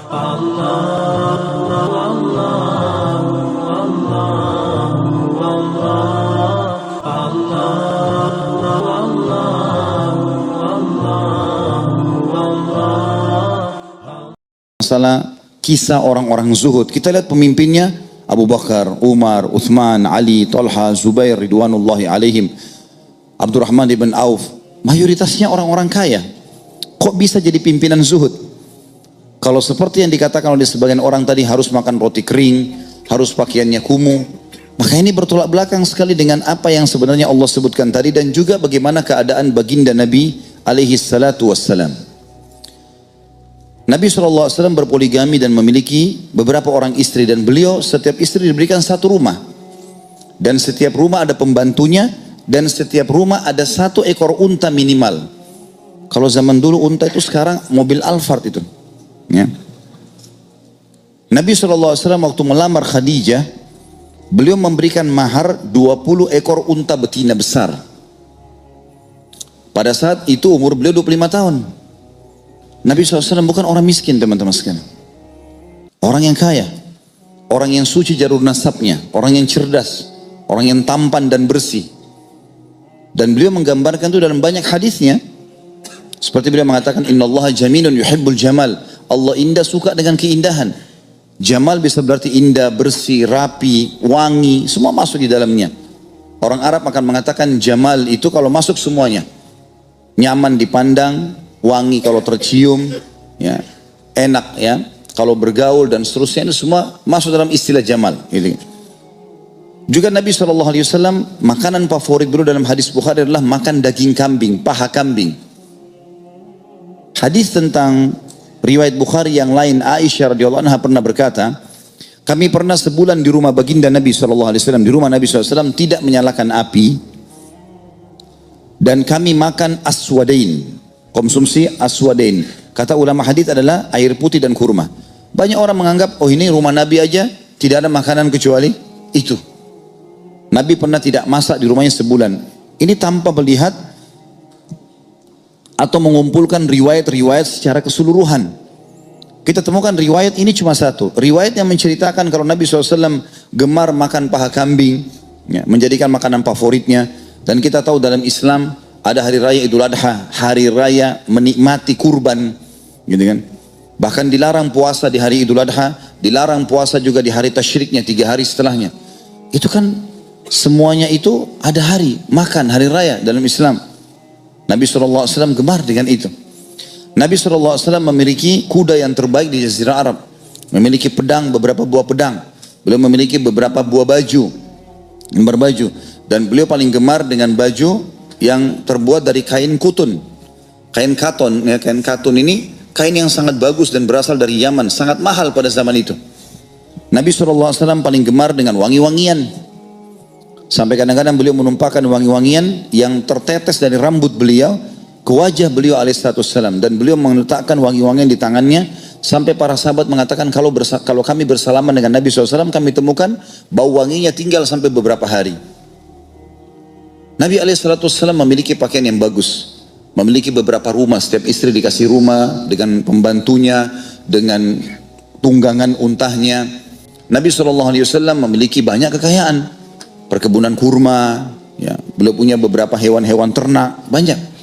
Masalah kisah orang-orang zuhud. Kita lihat pemimpinnya Abu Bakar, Umar, Uthman, Ali, Talha, Zubair, Ridwanullahi alaihim, Abdurrahman ibn Auf. Mayoritasnya orang-orang kaya. Kok bisa jadi pimpinan zuhud? Kalau seperti yang dikatakan oleh sebagian orang tadi, harus makan roti kering, harus pakaiannya kumuh. Maka ini bertolak belakang sekali dengan apa yang sebenarnya Allah sebutkan tadi, dan juga bagaimana keadaan baginda Nabi alaihi salatu wassalam. Nabi SAW berpoligami dan memiliki beberapa orang istri, dan beliau setiap istri diberikan satu rumah, dan setiap rumah ada pembantunya, dan setiap rumah ada satu ekor unta minimal. Kalau zaman dulu unta itu, sekarang mobil Alphard itu ya. Nabi SAW waktu melamar Khadijah, beliau memberikan mahar 20 ekor unta betina besar. Pada saat itu umur beliau 25 tahun. Nabi SAW bukan orang miskin, teman-teman sekalian. Orang yang kaya, orang yang suci jalur nasabnya, orang yang cerdas, orang yang tampan dan bersih. Dan beliau menggambarkan itu dalam banyak hadisnya. Seperti beliau mengatakan, Innallaha jamilun yuhibbul jamal. Allah indah, suka dengan keindahan. Jamal bisa berarti indah, bersih, rapi, wangi, semua masuk di dalamnya. Orang Arab akan mengatakan jamal itu kalau masuk semuanya. Nyaman dipandang, wangi kalau tercium, ya, enak ya, kalau bergaul dan seterusnya, itu semua masuk dalam istilah jamal. Gitu. Juga Nabi SAW, makanan favorit beliau dalam hadis Bukhari adalah makan daging kambing, paha kambing. Hadis tentang riwayat Bukhari yang lain, Aisyah radhiyallahu anha pernah berkata, kami pernah sebulan di rumah baginda Nabi SAW, di rumah Nabi SAW tidak menyalakan api, dan kami makan aswadain. Konsumsi aswadain. Kata ulama hadis adalah air putih dan kurma. Banyak orang menganggap, oh ini rumah Nabi aja tidak ada makanan kecuali itu. Nabi pernah tidak masak di rumahnya sebulan. Ini tanpa melihat atau mengumpulkan riwayat-riwayat secara keseluruhan. Kita temukan riwayat ini cuma satu. Riwayat yang menceritakan kalau Nabi SAW gemar makan paha kambing, ya, menjadikan makanan favoritnya. Dan kita tahu dalam Islam ada hari raya Idul Adha, hari raya menikmati kurban, gitu kan. Bahkan dilarang puasa di hari Idul Adha, dilarang puasa juga di hari tasyriknya, 3 hari setelahnya. Itu kan semuanya itu ada hari makan, hari raya dalam Islam. Nabi SAW gemar dengan itu. Nabi SAW memiliki kuda yang terbaik di Jazirah Arab, memiliki pedang, beberapa buah pedang. Beliau memiliki beberapa buah baju, lembar baju, dan beliau paling gemar dengan baju yang terbuat dari kain kutun, kain katon. Ya, kain katun ini kain yang sangat bagus dan berasal dari Yaman, sangat mahal pada zaman itu. Nabi SAW paling gemar dengan wangi-wangian. Sampai kadang-kadang beliau menumpahkan wangi-wangian yang tertetes dari rambut beliau ke wajah beliau alaihissalam, dan beliau meletakkan wangi-wangian di tangannya, sampai para sahabat mengatakan kalau kami bersalaman dengan Nabi SAW, kami temukan bau wanginya tinggal sampai beberapa hari. Nabi alaihissalam memiliki pakaian yang bagus, memiliki beberapa rumah, setiap istri dikasih rumah dengan pembantunya, dengan tunggangan untahnya. Nabi SAW memiliki banyak kekayaan, perkebunan kurma, ya, beliau punya beberapa hewan-hewan ternak, banyak.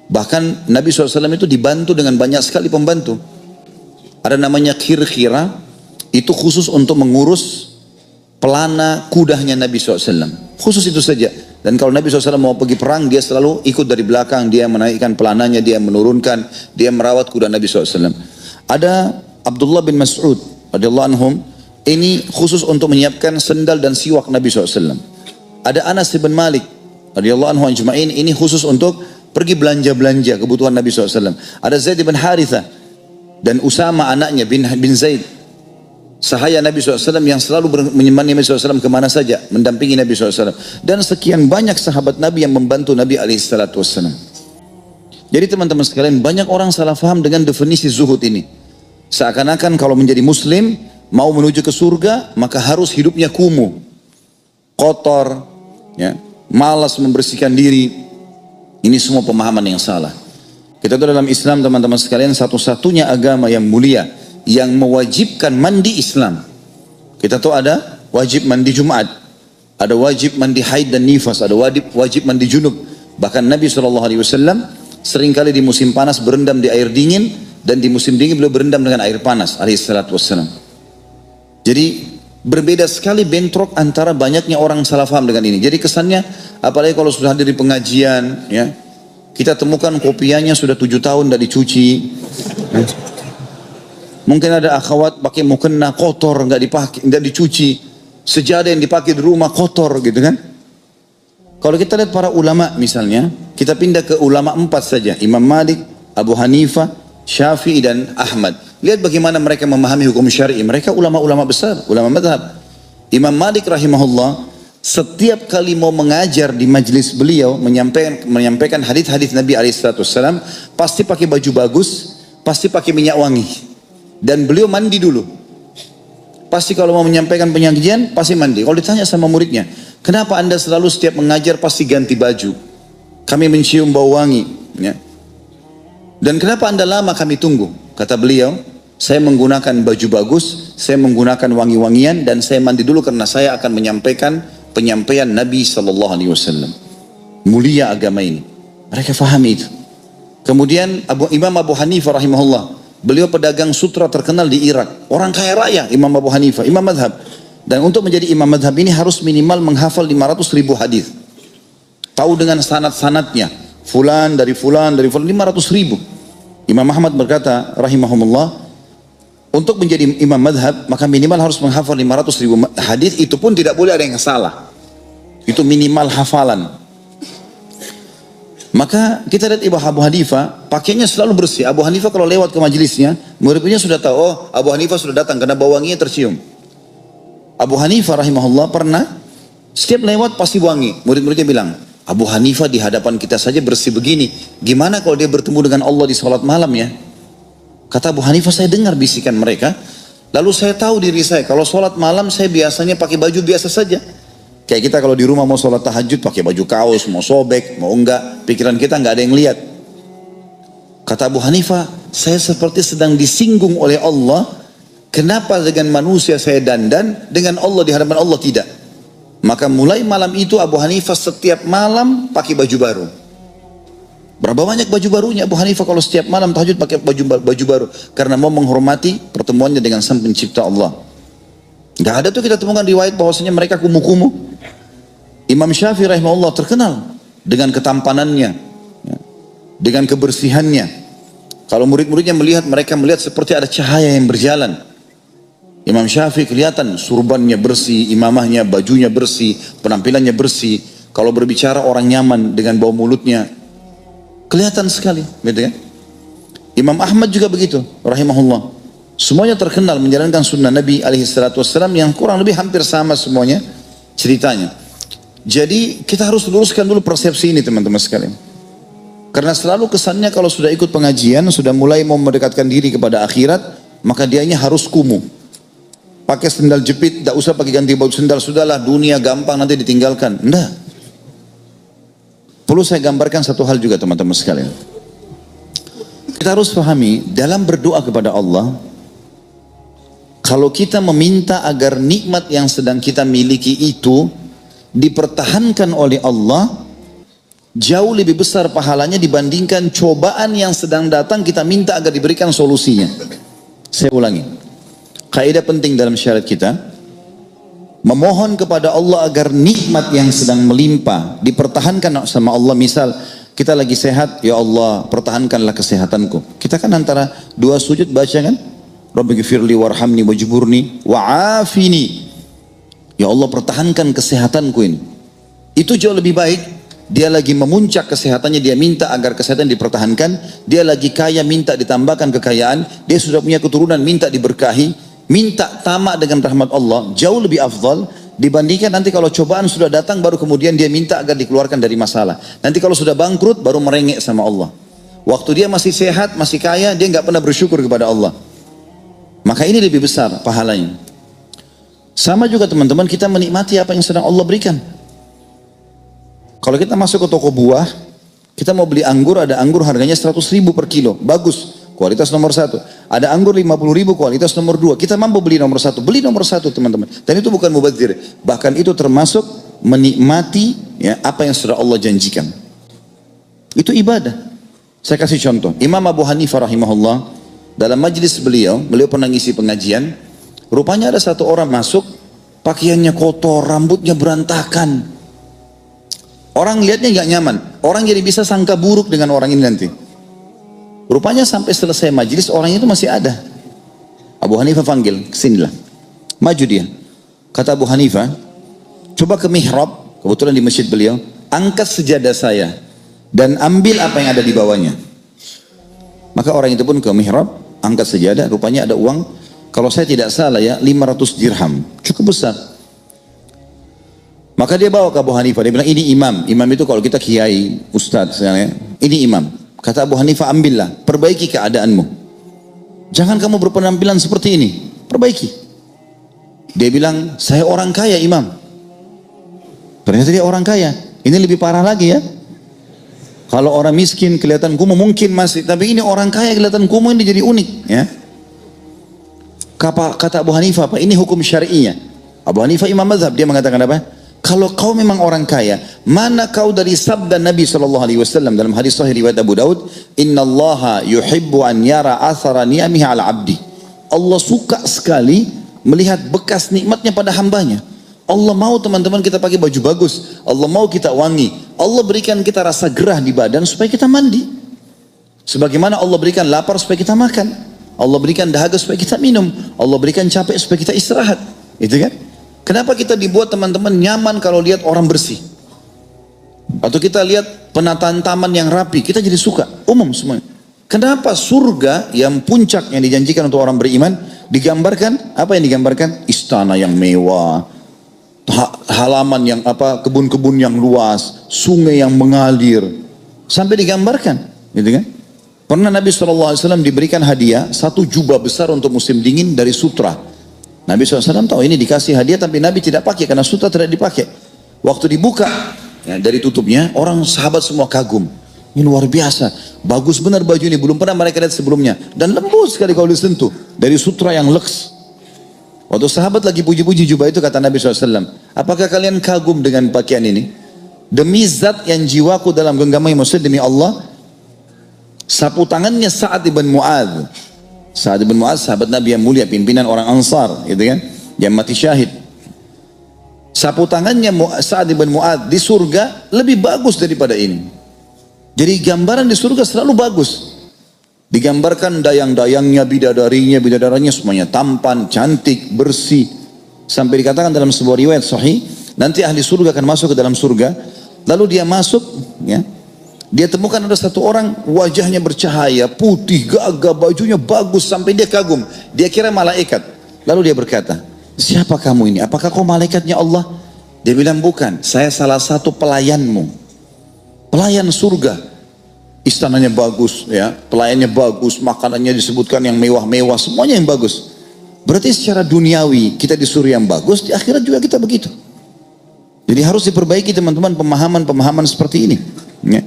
Bahkan Nabi SAW itu dibantu dengan banyak sekali pembantu. Ada namanya khir-khira, itu khusus untuk mengurus pelana kudanya Nabi SAW. Khusus itu saja. Dan kalau Nabi SAW mau pergi perang, dia selalu ikut dari belakang, dia menaikkan pelananya, dia menurunkan, dia merawat kuda Nabi SAW. Ada Abdullah bin Mas'ud radhiyallahu anhum, ini khusus untuk menyiapkan sendal dan siwak Nabi SAW. Ada Anas bin Malik radhiyallahu anhu ajma'in, ini khusus untuk pergi belanja-belanja kebutuhan Nabi SAW. Ada Zaid bin Harithah dan Usama anaknya bin Zaid, sahaya Nabi SAW yang selalu menemani Nabi SAW kemana saja, mendampingi Nabi SAW. Dan sekian banyak sahabat Nabi yang membantu Nabi SAW. Jadi teman-teman sekalian, banyak orang salah faham dengan definisi zuhud ini. Seakan-akan kalau menjadi muslim, mau menuju ke surga, maka harus hidupnya kumuh, kotor, ya, malas membersihkan diri. Ini semua pemahaman yang salah. Kita tahu dalam Islam, teman-teman sekalian, satu-satunya agama yang mulia, yang mewajibkan mandi Islam. Kita tahu ada wajib mandi Jumat, ada wajib mandi haid dan nifas, ada wajib mandi junub. Bahkan Nabi SAW seringkali di musim panas berendam di air dingin, dan di musim dingin beliau berendam dengan air panas alaihissalam. Jadi berbeda sekali bentrok antara banyaknya orang salah faham dengan ini. Jadi kesannya, apalagi kalau sudah hadir di pengajian, ya, kita temukan kopiahnya sudah 7 tahun tidak dicuci. Mungkin ada akhwat pakai mukena kotor, nggak dipakai, nggak dicuci. Sejadah yang dipakai di rumah kotor, gitu kan? Kalau kita lihat para ulama misalnya, kita pindah ke ulama 4 saja, Imam Malik, Abu Hanifah, Syafi'i dan Ahmad. Lihat bagaimana mereka memahami hukum syar'i. Mereka ulama-ulama besar, ulama madhab. Imam Malik rahimahullah, setiap kali mau mengajar di majlis beliau, menyampaikan hadis-hadis Nabi SAW, pasti pakai baju bagus, pasti pakai minyak wangi. Dan beliau mandi dulu. Pasti kalau mau menyampaikan penyajian, pasti mandi. Kalau ditanya sama muridnya, kenapa anda selalu setiap mengajar pasti ganti baju? Kami mencium bau wangi. Ya. Dan kenapa anda lama kami tunggu? Kata beliau, saya menggunakan baju bagus, saya menggunakan wangi-wangian, dan saya mandi dulu karena saya akan menyampaikan penyampaian Nabi SAW. Mulia agama ini. Mereka fahami itu. Kemudian Imam Abu Hanifah rahimahullah, beliau pedagang sutra terkenal di Irak. Orang kaya raya, Imam Abu Hanifah, imam madhab. Dan untuk menjadi imam madhab ini harus minimal menghafal 500.000 hadis. Tahu dengan sanad-sanadnya. Fulan dari fulan 500.000. Imam Ahmad berkata rahimahumullah, untuk menjadi imam madhab maka minimal harus menghafal 500.000 hadis. Itu pun tidak boleh ada yang salah. Itu minimal hafalan. Maka kita lihat Ibu Abu Hanifah pakainya selalu bersih. Abu Hanifah kalau lewat ke majelisnya, murid-muridnya sudah tahu, oh Abu Hanifah sudah datang karena bau wanginya tercium. Abu Hanifah rahimahullah pernah setiap lewat pasti wangi. Murid-muridnya bilang, Abu Hanifah di hadapan kita saja bersih begini, gimana kalau dia bertemu dengan Allah di salat malam ya? Kata Abu Hanifah, saya dengar bisikan mereka, lalu saya tahu diri saya, kalau salat malam saya biasanya pakai baju biasa saja. Kayak kita kalau di rumah mau salat tahajud pakai baju kaos, mau sobek, mau enggak, pikiran kita enggak ada yang lihat. Kata Abu Hanifah, saya seperti sedang disinggung oleh Allah, kenapa dengan manusia saya dandan, dengan Allah di hadapan Allah tidak? Maka mulai malam itu Abu Hanifah setiap malam pakai baju baru. Berapa banyak baju barunya Abu Hanifah kalau setiap malam tahajud pakai baju baru? Karena mau menghormati pertemuannya dengan Sang Pencipta Allah. Gak ada tuh kita temukan riwayat bahwasanya mereka kumuh-kumuh. Imam Syafi'i rahimahullah terkenal dengan ketampanannya, dengan kebersihannya. Kalau murid-muridnya melihat, mereka melihat seperti ada cahaya yang berjalan. Imam Syafi'i kelihatan surbannya bersih, imamahnya, bajunya bersih, penampilannya bersih. Kalau berbicara orang nyaman dengan bau mulutnya. Kelihatan sekali, gitu kan? Imam Ahmad juga begitu, rahimahullah. Semuanya terkenal menjalankan sunnah Nabi SAW yang kurang lebih hampir sama semuanya ceritanya. Jadi kita harus luruskan dulu persepsi ini teman-teman sekalian. Karena selalu kesannya kalau sudah ikut pengajian, sudah mulai mau mendekatkan diri kepada akhirat, maka dianya harus kumuh. Pakai sendal jepit, tidak usah pakai ganti baju sendal, sudahlah dunia gampang nanti ditinggalkan. Enggak. Perlu saya gambarkan satu hal juga teman-teman sekalian. Kita harus pahami dalam berdoa kepada Allah, kalau kita meminta agar nikmat yang sedang kita miliki itu dipertahankan oleh Allah, jauh lebih besar pahalanya dibandingkan cobaan yang sedang datang kita minta agar diberikan solusinya. Saya ulangi. Kaidah penting dalam syariat kita, memohon kepada Allah agar nikmat yang sedang melimpah dipertahankan sama Allah. Misal kita lagi sehat, ya Allah pertahankanlah kesehatanku. Kita kan antara dua sujud baca kan, Rabbighfirli warhamni wajburni wa'afini. Ya Allah pertahankan kesehatanku ini. Itu jauh lebih baik. Dia lagi memuncak kesehatannya, dia minta agar kesehatan dipertahankan. Dia lagi kaya, minta ditambahkan kekayaan. Dia sudah punya keturunan, minta diberkahi. Minta tamak dengan rahmat Allah jauh lebih afdal dibandingkan nanti kalau cobaan sudah datang baru kemudian dia minta agar dikeluarkan dari masalah. Nanti kalau sudah bangkrut baru merengek sama Allah. Waktu dia masih sehat, masih kaya, dia nggak pernah bersyukur kepada Allah. Maka ini lebih besar pahalanya. Sama juga teman-teman, kita menikmati apa yang sedang Allah berikan. Kalau kita masuk ke toko buah, kita mau beli anggur, ada anggur harganya 100.000 per kilo, bagus. kualitas nomor 1. Ada anggur 50.000, kualitas nomor 2. Kita mampu beli nomor 1, beli nomor 1 teman-teman. Dan itu bukan mubadzir, bahkan itu termasuk menikmati ya apa yang sudah Allah janjikan. Itu ibadah. Saya kasih contoh, Imam Abu Hanifah rahimahullah, dalam majlis beliau pernah ngisi pengajian, rupanya ada satu orang masuk, pakaiannya kotor, rambutnya berantakan. Orang lihatnya nggak nyaman, orang jadi bisa sangka buruk dengan orang ini nanti. Rupanya sampai selesai majlis orang itu masih ada. Abu Hanifah panggil, kesinilah. Maju dia. Kata Abu Hanifah, coba ke mihrab, kebetulan di masjid beliau, angkat sejadah saya dan ambil apa yang ada di bawahnya. Maka orang itu pun ke mihrab, angkat sejadah, rupanya ada uang, kalau saya tidak salah ya 500 dirham, cukup besar. Maka dia bawa ke Abu Hanifah, dia bilang ini imam. Imam itu kalau kita kiai, ustadz, ya, ini imam. Kata Abu Hanifah, ambillah, perbaiki keadaanmu. Jangan kamu berpenampilan seperti ini, perbaiki. Dia bilang, saya orang kaya imam. Ternyata dia orang kaya. Ini lebih parah lagi ya. Kalau orang miskin kelihatan kumuh mungkin masih, tapi ini orang kaya kelihatan kumuh, ini jadi unik ya. Kata Abu Hanifah, apa? Ini hukum syar'inya. Abu Hanifah imam mazhab, dia mengatakan apa? Kalau kau memang orang kaya, mana kau dari sabda Nabi SAW dalam hadis sahih riwayat Abu Daud, Inna Allaha yuhibbu an yara athara ni'amihi ala abdi. Allah suka sekali melihat bekas nikmatnya pada hambanya. Allah mau teman-teman kita pakai baju bagus, Allah mau kita wangi, Allah berikan kita rasa gerah di badan supaya kita mandi. Sebagaimana Allah berikan lapar supaya kita makan, Allah berikan dahaga supaya kita minum, Allah berikan capek supaya kita istirahat. Itu kan? Kenapa kita dibuat teman-teman nyaman kalau lihat orang bersih? Atau kita lihat penataan taman yang rapi, kita jadi suka, umum semuanya. Kenapa surga yang puncak yang dijanjikan untuk orang beriman digambarkan, apa yang digambarkan? Istana yang mewah, halaman yang apa, kebun-kebun yang luas, sungai yang mengalir, sampai digambarkan, gitu kan? Pernah Nabi SAW diberikan hadiah satu jubah besar untuk musim dingin dari sutra. Nabi SAW tahu ini dikasih hadiah, tapi Nabi tidak pakai karena sutra tidak dipakai. Waktu dibuka ya, dari tutupnya, orang sahabat semua kagum. Ini luar biasa, bagus benar baju ini, belum pernah mereka lihat sebelumnya, dan lembut sekali kalau disentuh, dari sutra yang leks. Waktu sahabat lagi puji-puji jubah itu, kata Nabi SAW, apakah kalian kagum dengan pakaian ini? Demi zat yang jiwaku dalam genggaman Muslim, demi Allah, sapu tangannya Sa'ad ibn Mu'adz. Sa'ad ibn Mu'adz, sahabat Nabi yang mulia, pimpinan orang Ansar, gitu kan, yang mati syahid. Sapu tangannya Sa'ad ibn Mu'adz di surga lebih bagus daripada ini. Jadi gambaran di surga selalu bagus. Digambarkan dayang-dayangnya, bidadaranya semuanya tampan, cantik, bersih. Sampai dikatakan dalam sebuah riwayat sahih, nanti ahli surga akan masuk ke dalam surga, lalu dia masuk, ya, dia temukan ada satu orang wajahnya bercahaya, putih, gagah, bajunya bagus sampai dia kagum. Dia kira malaikat. Lalu dia berkata, siapa kamu ini? Apakah kau malaikatnya Allah? Dia bilang bukan, saya salah satu pelayanmu. Pelayan surga. Istananya bagus, ya, pelayannya bagus, makanannya disebutkan yang mewah-mewah, semuanya yang bagus. Berarti secara duniawi kita disuruh yang bagus, di akhirat juga kita begitu. Jadi harus diperbaiki teman-teman pemahaman-pemahaman seperti ini. Ya.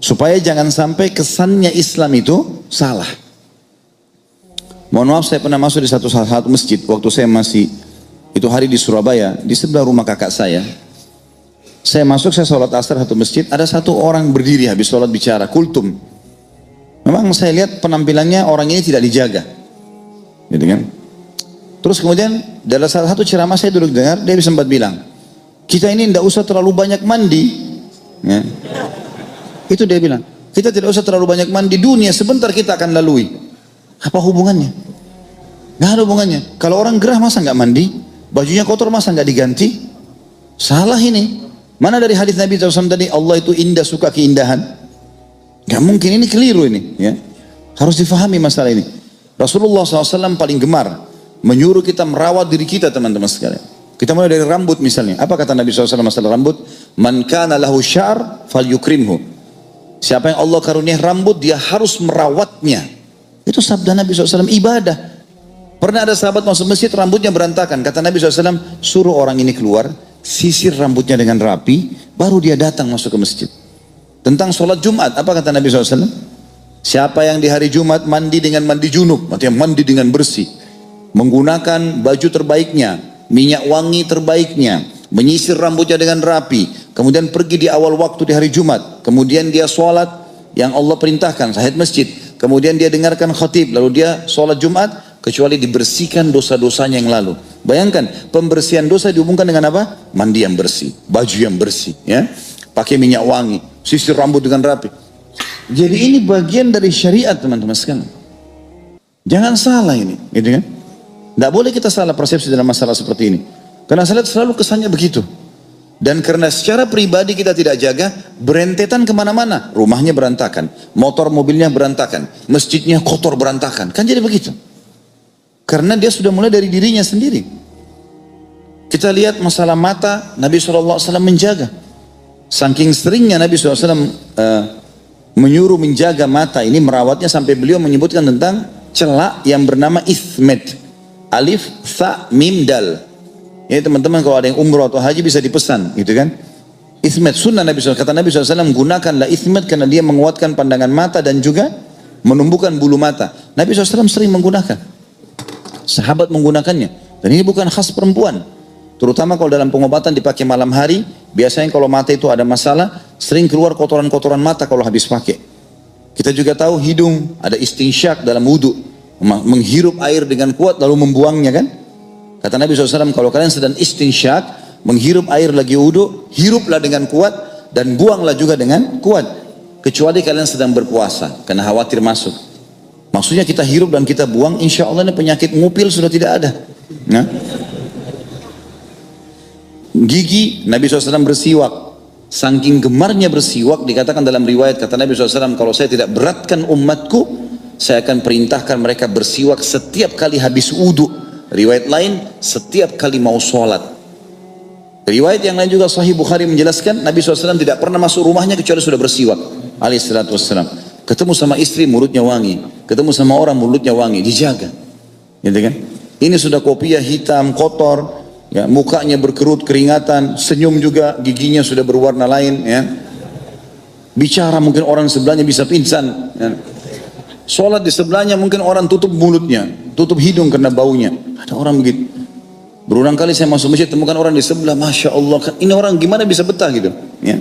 Supaya jangan sampai kesannya Islam itu salah. Mohon maaf, saya pernah masuk di salah satu masjid waktu saya masih, itu hari di Surabaya, di sebelah rumah kakak saya. Saya masuk, saya sholat asar satu masjid, ada satu orang berdiri habis sholat bicara, kultum. Memang saya lihat penampilannya orang ini tidak dijaga, gitu kan. Terus kemudian dalam salah satu ceramah saya duduk dengar, dia sempat bilang, kita ini tidak usah terlalu banyak mandi, ya. Itu dia bilang, kita tidak usah terlalu banyak mandi, dunia sebentar kita akan lalui. Apa hubungannya? Nggak ada hubungannya. Kalau orang gerah masa nggak mandi, bajunya kotor masa nggak diganti? Salah ini. Mana dari hadis Nabi SAW tadi, Allah itu indah, suka keindahan? Nggak mungkin, ini keliru ini. Ya. Harus difahami masalah ini. Rasulullah SAW paling gemar menyuruh kita merawat diri kita, teman-teman sekalian. Kita mulai dari rambut misalnya. Apa kata Nabi SAW masalah rambut? Man kana lahu syar fal yukrimhu. Siapa yang Allah karunia rambut, dia harus merawatnya. Itu sabda Nabi SAW, ibadah. Pernah ada sahabat masuk masjid, rambutnya berantakan. Kata Nabi SAW, suruh orang ini keluar, sisir rambutnya dengan rapi, baru dia datang masuk ke masjid. Tentang sholat Jumat, apa kata Nabi SAW? Siapa yang di hari Jumat mandi dengan mandi junub, artinya mandi dengan bersih, menggunakan baju terbaiknya, minyak wangi terbaiknya, menyisir rambutnya dengan rapi, kemudian pergi di awal waktu di hari Jumat, kemudian dia sholat yang Allah perintahkan, tahiyat masjid, kemudian dia dengarkan khatib, lalu dia sholat Jumat, kecuali dibersihkan dosa-dosanya yang lalu. Bayangkan, pembersihan dosa dihubungkan dengan apa? Mandi yang bersih, baju yang bersih, ya, pakai minyak wangi, sisir rambut dengan rapi. Jadi ini bagian dari syariat, teman-teman sekalian. Jangan salah ini, gitu kan? Tidak boleh kita salah persepsi dalam masalah seperti ini. Karena saya lihat selalu kesannya begitu. Dan karena secara pribadi kita tidak jaga, berentetan kemana-mana. Rumahnya berantakan, motor mobilnya berantakan, masjidnya kotor berantakan. Kan jadi begitu. Karena dia sudah mulai dari dirinya sendiri. Kita lihat masalah mata, Nabi SAW menjaga. Saking seringnya Nabi SAW menyuruh menjaga mata ini, merawatnya, sampai beliau menyebutkan tentang celak yang bernama ismet. Alif, tha, mim, dal. Ini teman-teman kalau ada yang umroh atau haji bisa dipesan, gitu kan? Ismet, sunnah Nabi SAW. Kata Nabi SAW, gunakanlah ismet karena dia menguatkan pandangan mata dan juga menumbuhkan bulu mata. Nabi SAW sering menggunakan. Sahabat menggunakannya. Dan ini bukan khas perempuan. Terutama kalau dalam pengobatan dipakai malam hari, biasanya kalau mata itu ada masalah, sering keluar kotoran-kotoran mata kalau habis pakai. Kita juga tahu hidung, ada istinsyak dalam wudhu. Menghirup air dengan kuat lalu membuangnya kan. Kata Nabi SAW, kalau kalian sedang istinsyak, menghirup air lagi wudhu, hiruplah dengan kuat dan buanglah juga dengan kuat. Kecuali kalian sedang berpuasa, karena khawatir masuk. Maksudnya kita hirup dan kita buang, insya Allah ini penyakit ngupil sudah tidak ada. Nah. Gigi, Nabi SAW bersiwak. Saking gemarnya bersiwak, dikatakan dalam riwayat, kata Nabi SAW, kalau saya tidak beratkan umatku, saya akan perintahkan mereka bersiwak setiap kali habis wudhu. Riwayat lain, setiap kali mau sholat. Riwayat yang lain juga Sahih Bukhari menjelaskan, Nabi SAW tidak pernah masuk rumahnya kecuali sudah bersiwak. Alaihissalatu wassalam. Ketemu sama istri, mulutnya wangi. Ketemu sama orang, mulutnya wangi. Dijaga. Gitu kan? Ini sudah kopiah hitam, kotor. Ya, mukanya berkerut, keringatan. Senyum juga, giginya sudah berwarna lain. Ya. Bicara mungkin orang sebelahnya bisa pingsan. Ya. Sholat di sebelahnya mungkin orang tutup mulutnya, tutup hidung karena baunya. Ada orang begitu. Berulang kali saya masuk masjid temukan orang di sebelah, masya Allah, ini orang gimana bisa betah gitu? Ya.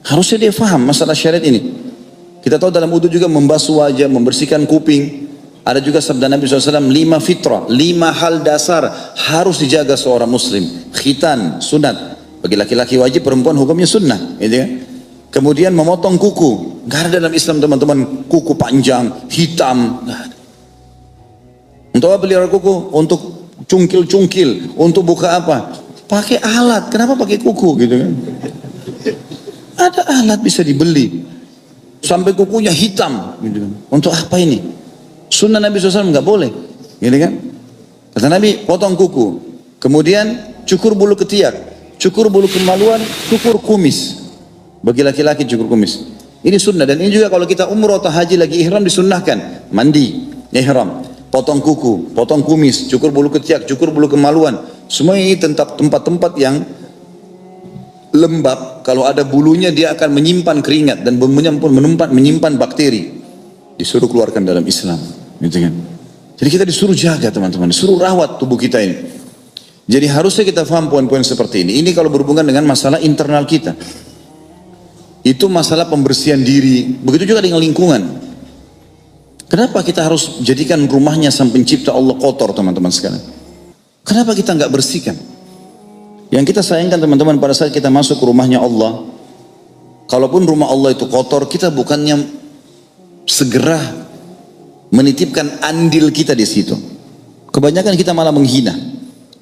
Harusnya dia faham masalah syariat ini. Kita tahu dalam wudhu juga membasuh wajah, membersihkan kuping. Ada juga sabda Nabi SAW, 5 fitrah, 5 hal dasar harus dijaga seorang muslim. Khitan, sunat. Bagi laki-laki wajib, perempuan hukumnya sunnah. Gitu kan? Kemudian memotong kuku. Gak ada dalam Islam teman-teman, kuku panjang, hitam. Gak ada. Untuk apa pelihara kuku? Untuk cungkil-cungkil. Untuk buka apa? Pakai alat. Kenapa pakai kuku gitu kan? Ada alat bisa dibeli. Sampai kukunya hitam. Gitu kan. Untuk apa ini? Sunnah Nabi SAW nggak boleh. Gitu kan? Kata Nabi, potong kuku. Kemudian cukur bulu ketiak. Cukur bulu kemaluan, cukur kumis. Bagi laki-laki cukur kumis. Ini sunnah. Dan ini juga kalau kita umroh atau haji lagi ihram disunnahkan. Mandi, ihram. Potong kuku, potong kumis, cukur bulu ketiak, cukur bulu kemaluan. Semua ini tempat-tempat yang lembab. Kalau ada bulunya dia akan menyimpan keringat dan menyimpan bakteri. Disuruh keluarkan dalam Islam, gitu kan? Jadi kita disuruh jaga teman-teman, disuruh rawat tubuh kita ini. Jadi harusnya kita paham poin-poin seperti ini. Ini kalau berhubungan dengan masalah internal kita. Itu masalah pembersihan diri. Begitu juga dengan lingkungan. Kenapa kita harus jadikan rumahnya sang pencipta Allah kotor teman-teman sekalian? Kenapa kita nggak bersihkan? Yang kita sayangkan teman-teman pada saat kita masuk ke rumahnya Allah, kalaupun rumah Allah itu kotor, kita bukannya segera menitipkan andil kita di situ. Kebanyakan kita malah menghina.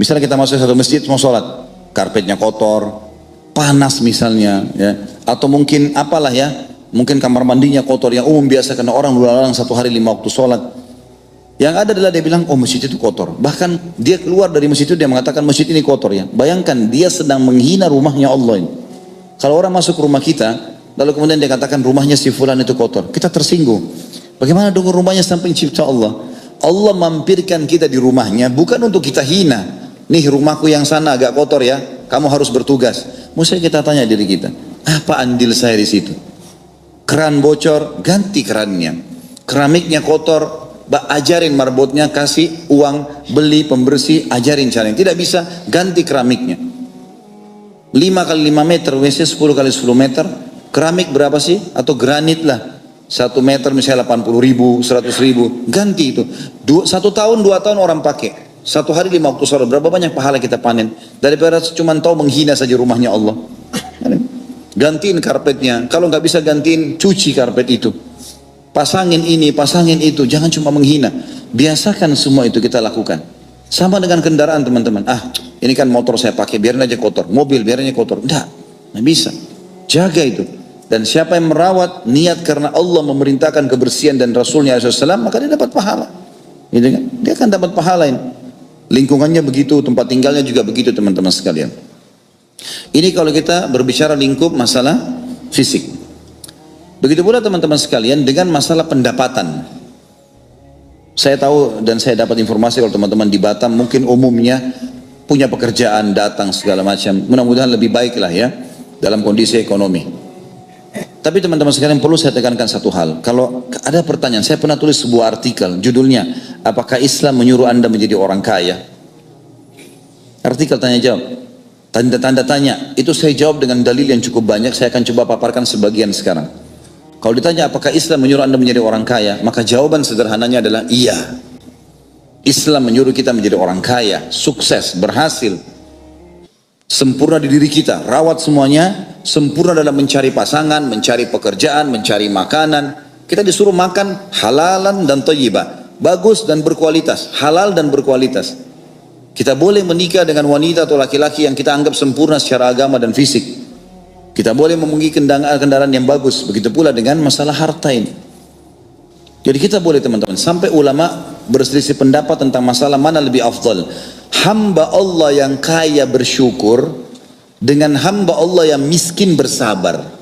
Misalnya kita masuk satu masjid mau sholat, karpetnya kotor, panas misalnya, ya, atau mungkin apalah ya, mungkin kamar mandinya kotor yang umum biasa karena orang lalang satu hari 5 waktu sholat. Yang ada adalah dia bilang, oh masjid itu kotor. Bahkan dia keluar dari masjid itu dia mengatakan masjid ini kotor ya. Bayangkan dia sedang menghina rumahnya Allah ini. Kalau orang masuk ke rumah kita, lalu kemudian dia katakan rumahnya si fulan itu kotor, kita tersinggung. Bagaimana dengan rumahnya sang pencipta Allah? Allah mampirkan kita di rumahnya bukan untuk kita hina. Nih rumahku yang sana agak kotor ya, kamu harus bertugas. Mesti kita tanya diri kita, apa andil saya di situ? Keran bocor, ganti kerannya. Keramiknya kotor, ajarin marbotnya, kasih uang, beli pembersih, ajarin caranya. Tidak bisa, ganti keramiknya. 5 kali 5 meter, WC 10 kali 10 meter, keramik berapa sih? Atau granit lah. 1 meter misalnya 80 ribu, 100 ribu, ganti itu. 1 tahun, 2 tahun orang pakai. 1 hari 5 waktu sholat, berapa banyak pahala kita panen? Daripada cuma tahu menghina saja rumahnya Allah. Gantiin karpetnya, kalau nggak bisa gantiin, cuci karpet itu. Pasangin ini, pasangin itu, jangan cuma menghina. Biasakan semua itu kita lakukan. Sama dengan kendaraan teman-teman. Ini kan motor saya pakai, biarin aja kotor. Mobil, biarin aja kotor. Nggak bisa. Jaga itu. Dan siapa yang merawat niat karena Allah memerintahkan kebersihan dan Rasulnya SAW, maka dia dapat pahala. Gitu kan? Dia akan dapat pahala ini. Lingkungannya begitu, tempat tinggalnya juga begitu teman-teman sekalian. Ini kalau kita berbicara lingkup masalah fisik. Begitu pula teman-teman sekalian dengan masalah pendapatan. Saya tahu dan saya dapat informasi kalau teman-teman di Batam mungkin umumnya punya pekerjaan, datang segala macam. Mudah-mudahan lebih baik lah ya dalam kondisi ekonomi. Tapi teman-teman sekalian perlu saya tekankan satu hal. Kalau ada pertanyaan, saya pernah tulis sebuah artikel, judulnya, apakah Islam menyuruh Anda menjadi orang kaya? Artikel tanya jawab. Tanda-tanda tanya, itu saya jawab dengan dalil yang cukup banyak, saya akan coba paparkan sebagian sekarang. Kalau ditanya apakah Islam menyuruh Anda menjadi orang kaya, maka jawaban sederhananya adalah iya. Islam menyuruh kita menjadi orang kaya, sukses, berhasil, sempurna di diri kita, rawat semuanya, sempurna dalam mencari pasangan, mencari pekerjaan, mencari makanan. Kita disuruh makan halalan dan thayyibah, bagus dan berkualitas, halal dan berkualitas. Kita boleh menikah dengan wanita atau laki-laki yang kita anggap sempurna secara agama dan fisik. Kita boleh memiliki kendaraan yang bagus. Begitu pula dengan masalah harta ini. Jadi kita boleh teman-teman, sampai ulama berselisih pendapat tentang masalah mana lebih afdal. Hamba Allah yang kaya bersyukur dengan hamba Allah yang miskin bersabar.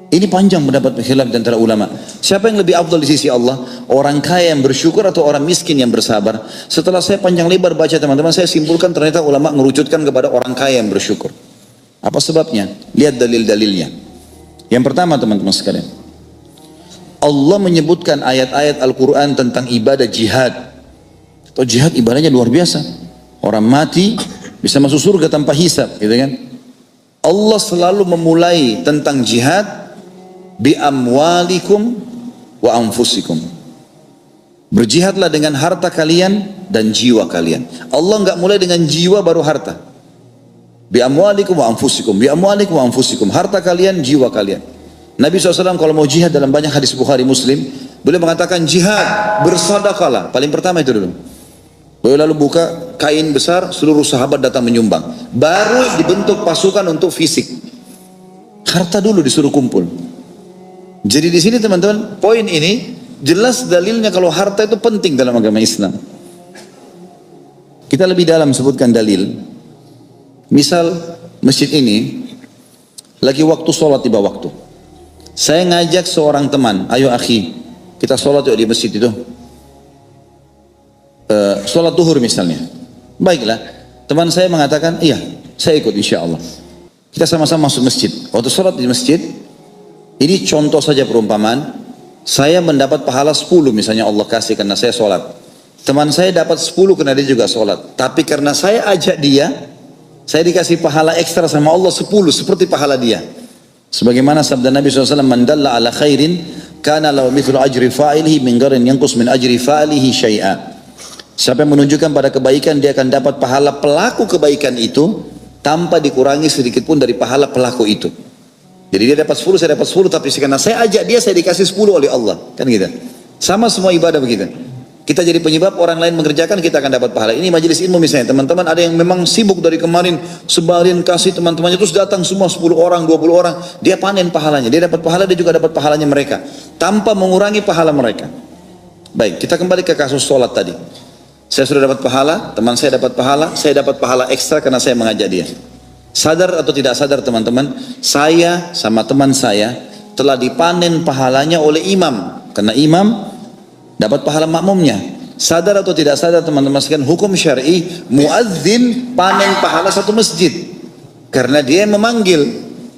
Ini panjang pendapat khilaf di antara ulama. Siapa yang lebih afdal di sisi Allah? Orang kaya yang bersyukur atau orang miskin yang bersabar? Setelah saya panjang lebar baca teman-teman, saya simpulkan ternyata ulama mengerucutkan kepada orang kaya yang bersyukur. Apa sebabnya? Lihat dalil-dalilnya. Yang pertama teman-teman sekalian, Allah menyebutkan ayat-ayat Al-Quran tentang ibadah jihad. Atau jihad ibadahnya luar biasa. Orang mati bisa masuk surga tanpa hisab, gitu kan? Allah selalu memulai tentang jihad bi amwalikum wa anfusikum. Berjihadlah dengan harta kalian dan jiwa kalian. Allah enggak mulai dengan jiwa baru harta. Bi amwalikum wa anfusikum, bi amwalikum wa anfusikum. Harta kalian, jiwa kalian. Nabi SAW kalau mau jihad dalam banyak hadis Bukhari Muslim, beliau mengatakan jihad, bersedekahlah. Paling pertama itu dulu. Beliau lalu buka kain besar, seluruh sahabat datang menyumbang. Baru dibentuk pasukan untuk fisik. Harta dulu disuruh kumpul. Jadi di sini teman-teman, poin ini jelas dalilnya kalau harta itu penting dalam agama Islam. Kita lebih dalam sebutkan dalil. Misal masjid ini lagi waktu sholat tiba waktu. Saya ngajak seorang teman, ayo akhi, kita sholat yuk di masjid itu. Sholat duhur misalnya. Baiklah, teman saya mengatakan, iya, saya ikut insya Allah. Kita sama-sama masuk masjid. Waktu sholat di masjid, ini contoh saja perumpamaan, saya mendapat pahala 10 misalnya Allah kasih karena saya sholat. Teman saya dapat 10 karena dia juga sholat. Tapi karena saya ajak dia, saya dikasih pahala ekstra sama Allah 10 seperti pahala dia. Sebagaimana sabda Nabi SAW, man dalla ala khairin kana lahu mithlu ajri fa'ilihi min gharin yanqus min ajri fa'ilihi syai'a. Siapa yang menunjukkan pada kebaikan, dia akan dapat pahala pelaku kebaikan itu tanpa dikurangi sedikit pun dari pahala pelaku itu. Jadi dia dapat 10, saya dapat 10, tapi karena saya ajak dia, saya dikasih 10 oleh Allah. Kan gitu. Sama semua ibadah begitu. Kita jadi penyebab orang lain mengerjakan, kita akan dapat pahala. Ini majelis ilmu misalnya, teman-teman ada yang memang sibuk dari kemarin, sebarin kasih teman-temannya, terus datang semua 10 orang, 20 orang, dia panen pahalanya, dia dapat pahala, dia juga dapat pahalanya mereka, tanpa mengurangi pahala mereka. Baik, kita kembali ke kasus sholat tadi. Saya sudah dapat pahala, teman saya dapat pahala ekstra karena saya mengajak dia. Sadar atau tidak sadar teman-teman, saya sama teman saya telah dipanen pahalanya oleh imam, karena imam dapat pahala makmumnya. Sadar atau tidak sadar teman-teman sekalian, hukum syar'i muadzin panen pahala satu masjid karena dia yang memanggil,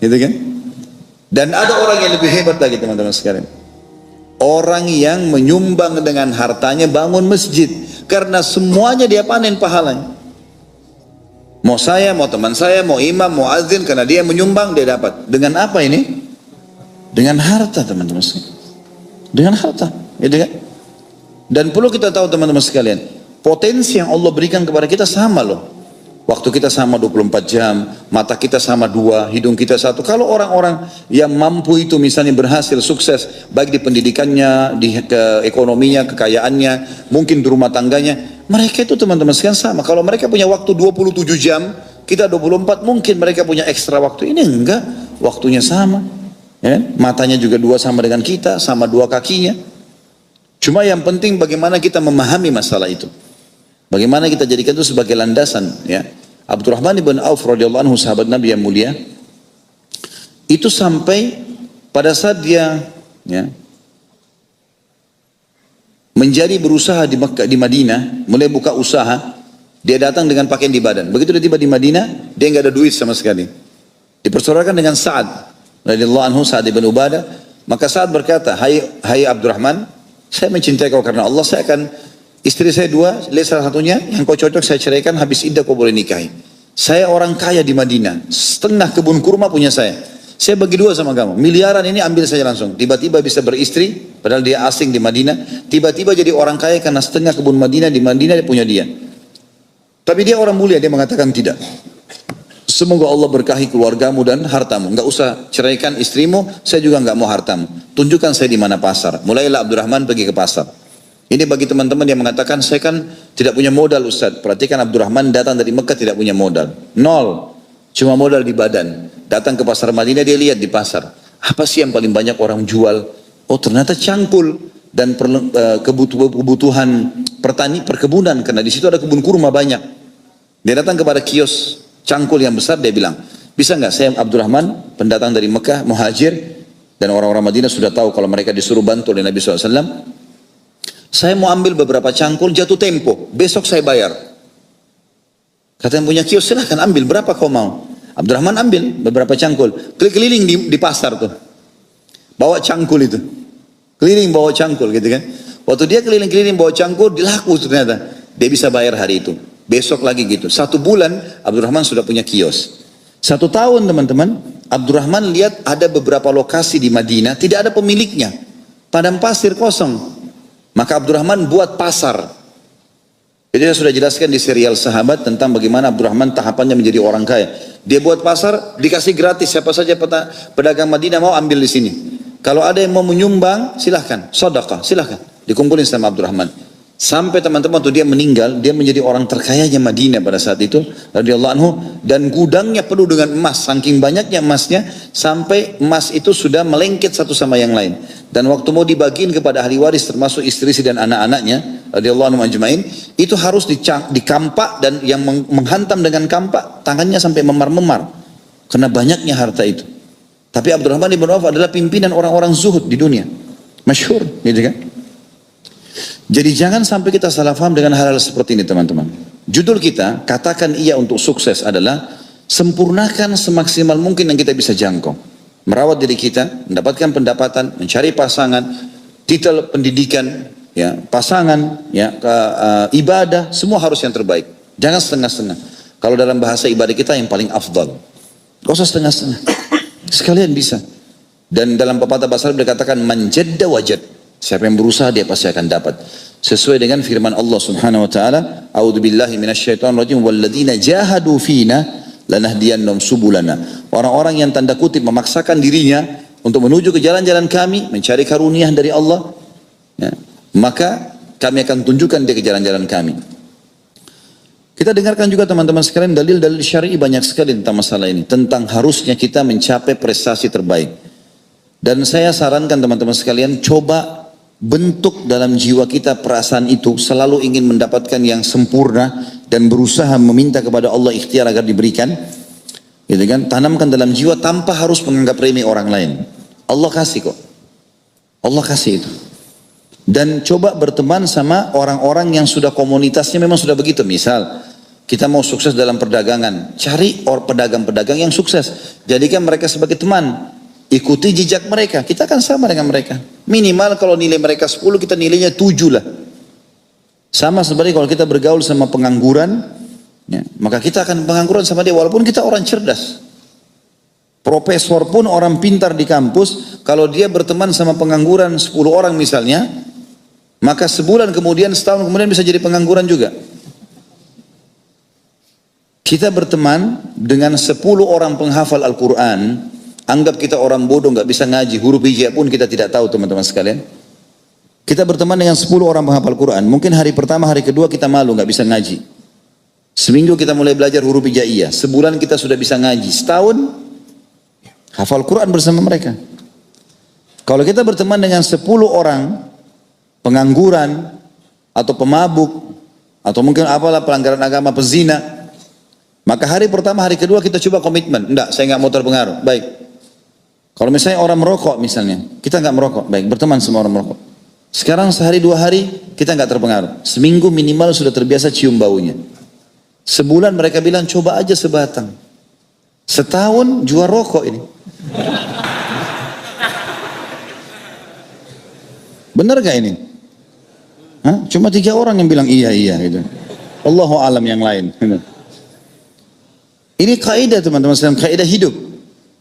gitu kan? Dan ada orang yang lebih hebat lagi teman-teman sekalian. Orang yang menyumbang dengan hartanya bangun masjid. Karena semuanya dia panen pahalanya. Mau saya, mau teman saya, mau imam, mau azin, karena dia menyumbang dia dapat. Dengan apa ini? Dengan harta teman-teman sekalian. Dengan harta, gitu kan? Dan perlu kita tahu teman-teman sekalian, potensi yang Allah berikan kepada kita sama loh. Waktu kita sama 24 jam, mata kita sama 2, hidung kita 1. Kalau orang-orang yang mampu itu misalnya berhasil, sukses, baik di pendidikannya, di ekonominya, kekayaannya, mungkin di rumah tangganya, mereka itu teman-teman sekalian sama. Kalau mereka punya waktu 27 jam, kita 24, mungkin mereka punya ekstra waktu. Ini enggak, waktunya sama. Ya, matanya juga 2 sama dengan kita, sama 2 kakinya. Cuma yang penting bagaimana kita memahami masalah itu. Bagaimana kita jadikan itu sebagai landasan, ya. Abdurrahman ibn Auf radhiyallahu anhu, sahabat Nabi yang mulia, itu sampai pada saat dia, ya, menjadi berusaha di Mekah, di Madinah, mulai buka usaha, dia datang dengan pakaian di badan. Begitu dia tiba di Madinah, dia nggak ada duit sama sekali. Dipersaudarakan dengan Sa'ad radhiyallahu anhu, Sa'ad ibn Ubadah. Maka Sa'ad berkata, hai Abdurrahman, saya mencintai kau karena Allah, saya akan, istri saya 2, lihat salah satunya, yang kau cocok saya ceraikan, habis iddah kau boleh nikahi. Saya orang kaya di Madinah, setengah kebun kurma punya saya bagi 2 sama kamu, miliaran ini ambil saja langsung. Tiba-tiba bisa beristri, padahal dia asing di Madinah, tiba-tiba jadi orang kaya karena setengah kebun Madinah di Madinah dia punya dia. Tapi dia orang mulia, dia mengatakan tidak. Semoga Allah berkahi keluargamu dan hartamu. Enggak usah ceraikan istrimu, saya juga enggak mau hartamu. Tunjukkan saya di mana pasar. Mulailah Abdurrahman pergi ke pasar. Ini bagi teman-teman yang mengatakan, saya kan tidak punya modal Ustaz. Perhatikan Abdurrahman datang dari Mekah tidak punya modal. 0. Cuma modal di badan. Datang ke pasar Madinah, dia lihat di pasar. Apa sih yang paling banyak orang jual? Oh ternyata cangkul. Dan kebutuhan perkebunan. Karena di situ ada kebun kurma banyak. Dia datang kepada kios cangkul yang besar, dia bilang, bisa nggak saya Abdurrahman, pendatang dari Mekah, muhajir. Dan orang-orang Madinah sudah tahu kalau mereka disuruh bantu oleh Nabi SAW. Saya mau ambil beberapa cangkul, jatuh tempo, besok saya bayar. Kata yang punya kios, silahkan ambil, berapa kau mau? Abdurrahman ambil beberapa cangkul, keliling di pasar tuh, bawa cangkul itu, keliling bawa cangkul gitu kan. Waktu dia keliling-keliling bawa cangkul, dilaku ternyata, dia bisa bayar hari itu, besok lagi gitu. 1 bulan Abdurrahman sudah punya kios. 1 tahun teman-teman, Abdurrahman lihat ada beberapa lokasi di Madinah, tidak ada pemiliknya, padang pasir kosong. Maka Abdurrahman buat pasar. Jadi saya sudah jelaskan di serial Sahabat tentang bagaimana Abdurrahman tahapannya menjadi orang kaya. Dia buat pasar, dikasih gratis, siapa saja pedagang Madinah mau ambil di sini. Kalau ada yang mau menyumbang, silahkan, sedekah, silahkan, dikumpulin sama Abdurrahman. Sampai teman-teman tuh dia meninggal, dia menjadi orang terkayanya Madinah pada saat itu, radhiyallahu anhu, dan gudangnya penuh dengan emas, saking banyaknya emasnya, sampai emas itu sudah melengket satu sama yang lain. Dan waktu mau dibagiin kepada ahli waris, termasuk istri dan anak-anaknya, radhiyallahu anhu ajmain, itu harus dikampak, dan yang menghantam dengan kampak, tangannya sampai memar-memar, karena banyaknya harta itu. Tapi Abdurrahman ibn Auf adalah pimpinan orang-orang zuhud di dunia, masyhur, gitu kan? Jadi jangan sampai kita salah paham dengan hal-hal seperti ini teman-teman. Judul kita, katakan iya untuk sukses adalah sempurnakan semaksimal mungkin yang kita bisa jangkau. Merawat diri kita, mendapatkan pendapatan, mencari pasangan, titel pendidikan, ya, pasangan, ya, ibadah, semua harus yang terbaik. Jangan setengah-setengah. Kalau dalam bahasa ibadah kita yang paling afdal. Gak usah setengah-setengah. Sekalian bisa. Dan dalam pepatah bahasa Arab dikatakan manjadda wajad. Siapa yang berusaha dia pasti akan dapat. Sesuai dengan firman Allah Subhanahu wa taala, "A'udzubillahi minasyaitonirrajim walladzina jahadu fina lanahdiyannahum subulana." Orang-orang yang tanda kutip memaksakan dirinya untuk menuju ke jalan-jalan kami, mencari karunia dari Allah, ya, maka kami akan tunjukkan dia ke jalan-jalan kami. Kita dengarkan juga teman-teman sekalian dalil-dalil syar'i banyak sekali tentang masalah ini, tentang harusnya kita mencapai prestasi terbaik. Dan saya sarankan teman-teman sekalian, coba bentuk dalam jiwa kita perasaan itu, selalu ingin mendapatkan yang sempurna dan berusaha meminta kepada Allah ikhtiar agar diberikan, gitu kan? Tanamkan dalam jiwa tanpa harus menganggap remeh orang lain. Allah kasih kok, Allah kasih itu. Dan coba berteman sama orang-orang yang sudah komunitasnya memang sudah begitu. Misal kita mau sukses dalam perdagangan, cari pedagang-pedagang yang sukses, jadikan mereka sebagai teman. Ikuti jejak mereka, kita akan sama dengan mereka. Minimal kalau nilai mereka 10, kita nilainya 7 lah. Sama seperti kalau kita bergaul sama pengangguran, ya, maka kita akan pengangguran sama dia walaupun kita orang cerdas. Profesor pun orang pintar di kampus, kalau dia berteman sama pengangguran 10 orang misalnya, maka sebulan kemudian, setahun kemudian bisa jadi pengangguran juga. Kita berteman dengan 10 orang penghafal Al-Quran, anggap kita orang bodoh, nggak bisa ngaji, huruf hijab pun kita tidak tahu teman-teman sekalian. Kita berteman dengan 10 orang penghafal Quran, mungkin hari pertama, hari kedua kita malu, nggak bisa ngaji. Seminggu kita mulai belajar huruf hijaiyah, sebulan kita sudah bisa ngaji, setahun hafal Quran bersama mereka. Kalau kita berteman dengan 10 orang pengangguran atau pemabuk atau mungkin apalah pelanggaran agama, pezina, maka hari pertama, hari kedua kita coba komitmen, enggak, saya nggak mau terpengaruh, baik. Kalau misalnya orang merokok misalnya, kita nggak merokok, baik, berteman sama orang merokok. Sekarang sehari 2 hari kita nggak terpengaruh, seminggu minimal sudah terbiasa cium baunya. Sebulan mereka bilang coba aja sebatang, setahun jual rokok ini. Benar gak ini? Hah? Cuma 3 orang yang bilang iya gitu. Allahu alam yang lain. Ini kaidah teman-teman sekalian, kaidah hidup.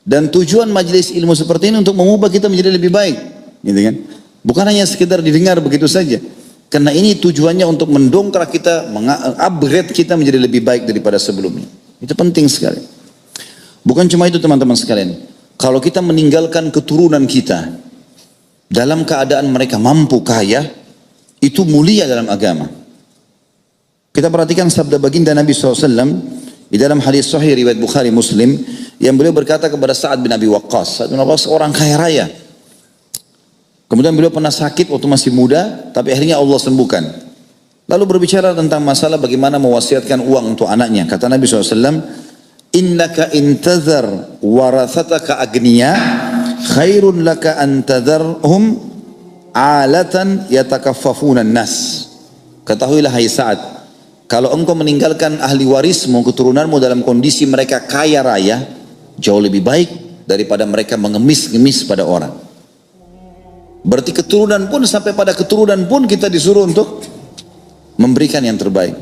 Dan tujuan majelis ilmu seperti ini untuk mengubah kita menjadi lebih baik, gitu kan? Bukan hanya sekedar didengar begitu saja. Karena ini tujuannya untuk mendongkrak kita, upgrade kita menjadi lebih baik daripada sebelumnya. Itu penting sekali. Bukan cuma itu teman-teman sekalian. Kalau kita meninggalkan keturunan kita dalam keadaan mereka mampu kaya, itu mulia dalam agama. Kita perhatikan sabda baginda Nabi SAW di dalam hadis sahih riwayat Bukhari Muslim, yang beliau berkata kepada Sa'ad bin Abi Waqqas. Sa'ad bin Abi Waqqas orang kaya raya. Kemudian beliau pernah sakit waktu masih muda, tapi akhirnya Allah sembuhkan. Lalu berbicara tentang masalah bagaimana mewasiatkan uang untuk anaknya. Kata Nabi SAW, innaka intazar warathataka agniya khairun laka antazarhum alatan yatakaffafunan nas. Ketahuilah hai Sa'ad, kalau engkau meninggalkan ahli warismu, keturunanmu dalam kondisi mereka kaya raya, jauh lebih baik daripada mereka mengemis-ngemis pada orang. Berarti keturunan pun, sampai pada keturunan pun kita disuruh untuk memberikan yang terbaik.